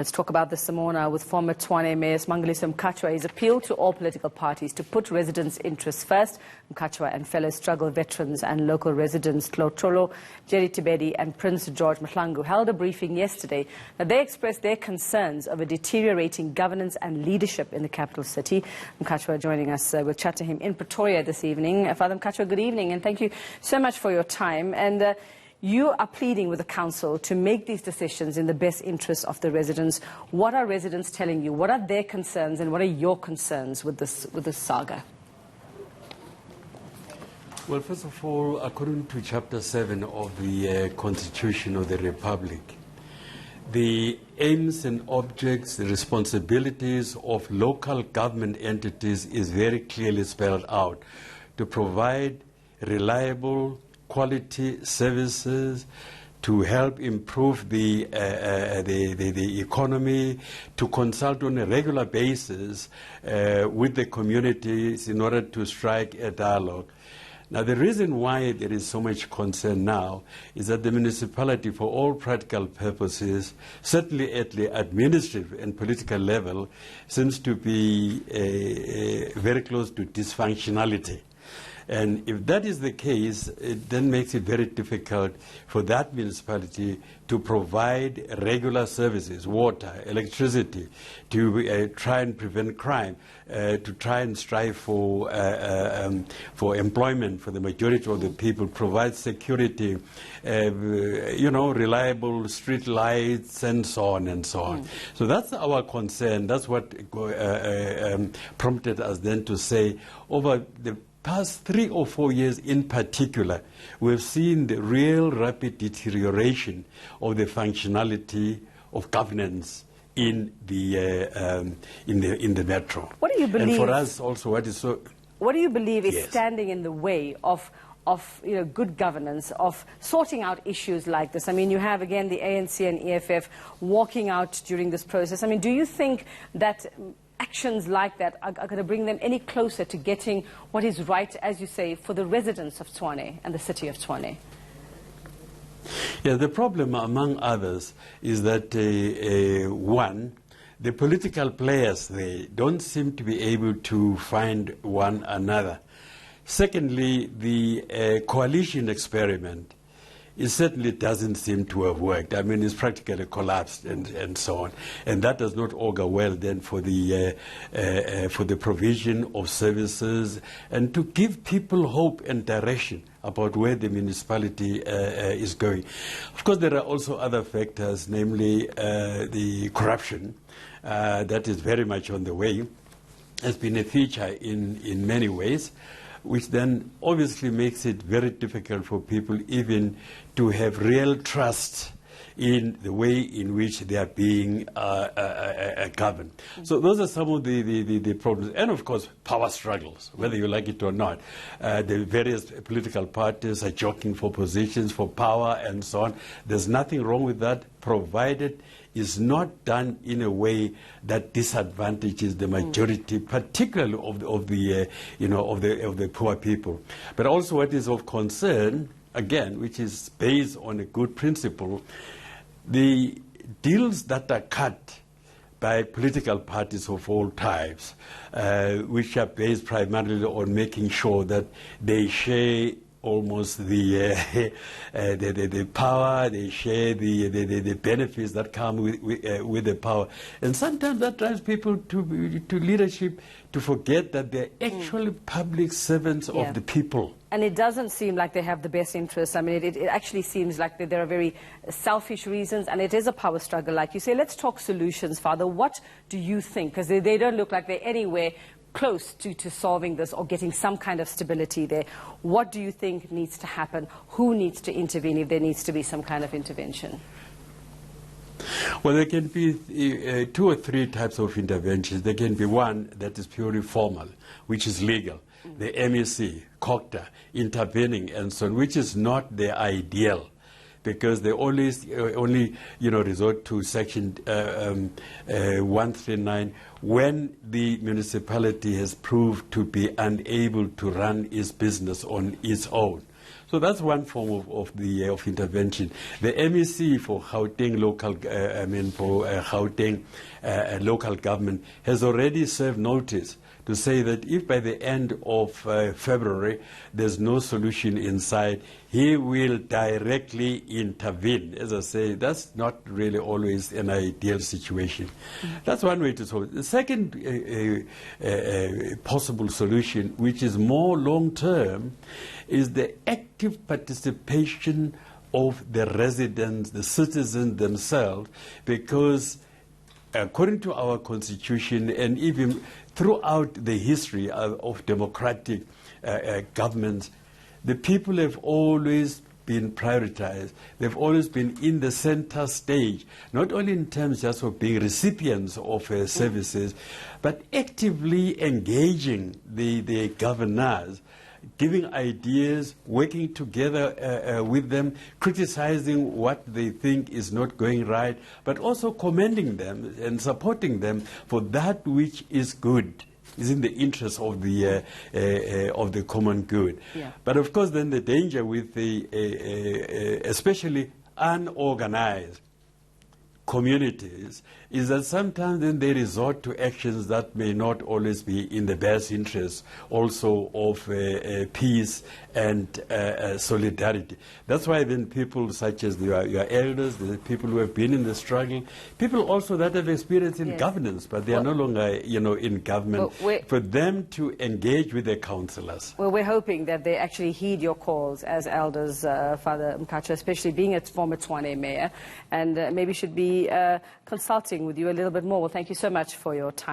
Let's talk about this some more now with former Tshwane Mayor Smangaliso Mkhatshwa. He's appealed to all political parties to put residents' interests first. Mkhatshwa and fellow struggle veterans and local residents Tlotolo, Jerry Tibedi and Prince George Mahlangu held a briefing yesterday that they expressed their concerns over deteriorating governance and leadership in the capital city. Mkhatshwa joining us. We'll chat to him in Pretoria this evening. Father Mkhatshwa, good evening and thank you so much for your time. And you are pleading with the council to make these decisions in the best interests of the residents. What are residents telling you? What are their concerns and what are your concerns with this saga? Well, first of all, according to Chapter 7 of the Constitution of the Republic, the aims and objects, the responsibilities of local government entities is very clearly spelled out to provide reliable quality services, to help improve the economy, to consult on a regular basis with the communities in order to strike a dialogue. Now, the reason why there is so much concern now is that the municipality, for all practical purposes, certainly at the administrative and political level, seems to be very close to dysfunctionality. And if that is the case, it then makes it very difficult for that municipality to provide regular services, water, electricity, to try and prevent crime, to try and strive for employment for the majority of the people, provide security, reliable street lights, and so on and so on. So that's our concern. That's what prompted us then to say, over the past 3 or 4 years in particular, we've seen the real rapid deterioration of the functionality of governance in the metro. What do you believe? And for us also, what do you believe is yes. standing in the way of good governance, of sorting out issues like this? I mean, you have, again, the ANC and EFF walking out during this process. I mean, do you think that actions like that are going to bring them any closer to getting what is right, as you say, for the residents of Tshwane and the city of Tshwane? Yeah, the problem, among others, is that, one, the political players, they don't seem to be able to find one another. Secondly, the coalition experiment, it certainly doesn't seem to have worked. I mean, it's practically collapsed and so on. And that does not augur well then for the provision of services and to give people hope and direction about where the municipality is going. Of course, there are also other factors, namely the corruption that is very much on the way. Has been a feature in many ways, which then obviously makes it very difficult for people even to have real trust in the way in which they are being governed. So those are some of the problems. And of course, power struggles, whether you like it or not. The various political parties are jockeying for positions, for power, and so on. There's nothing wrong with that, provided is not done in a way that disadvantages the majority, particularly of the poor people. But also, what is of concern, again, which is based on a good principle, the deals that are cut by political parties of all types, which are based primarily on making sure that they share almost the power, they share the benefits that come with the power. And sometimes that drives people to leadership to forget that they're actually public servants of the people. And it doesn't seem like they have the best interests. I mean, it actually seems like there are very selfish reasons, and it is a power struggle, like you say. Let's talk solutions, Father. What do you think? Because they don't look like they're anywhere close to solving this or getting some kind of stability there. What do you think needs to happen? Who needs to intervene if there needs to be some kind of intervention? Well, there can be 2 or 3 types of interventions. There can be one that is purely formal, which is legal. The MEC, COCTA, intervening and so on, which is not the ideal, because they always only resort to Section 139 when the municipality has proved to be unable to run its business on its own. So that's one form of intervention. The MEC for Gauteng Gauteng local government has already served notice to say that if by the end of February there's no solution in sight, he will directly intervene. As I say, that's not really always an ideal situation. That's one way to solve it. The second possible solution, which is more long-term, is the active participation of the residents, the citizens themselves, because according to our constitution and even throughout the history of democratic governments, the people have always been prioritized. They've always been in the center stage, not only in terms just of being recipients of services, but actively engaging the governors, giving ideas, working together with them, criticizing what they think is not going right, but also commending them and supporting them for that which is good, is in the interest of the common good. Yeah. But of course, then the danger with the especially unorganized communities is that sometimes then they resort to actions that may not always be in the best interest also of peace and solidarity. That's why then people such as your elders, the people who have been in the struggle, people also that have experience in governance, but they are no longer in government, for them to engage with their councillors. Well, we're hoping that they actually heed your calls as elders, Father Mkhatshwa, especially being a former Tshwane mayor, and maybe should be consulting with you a little bit more. Well, thank you so much for your time.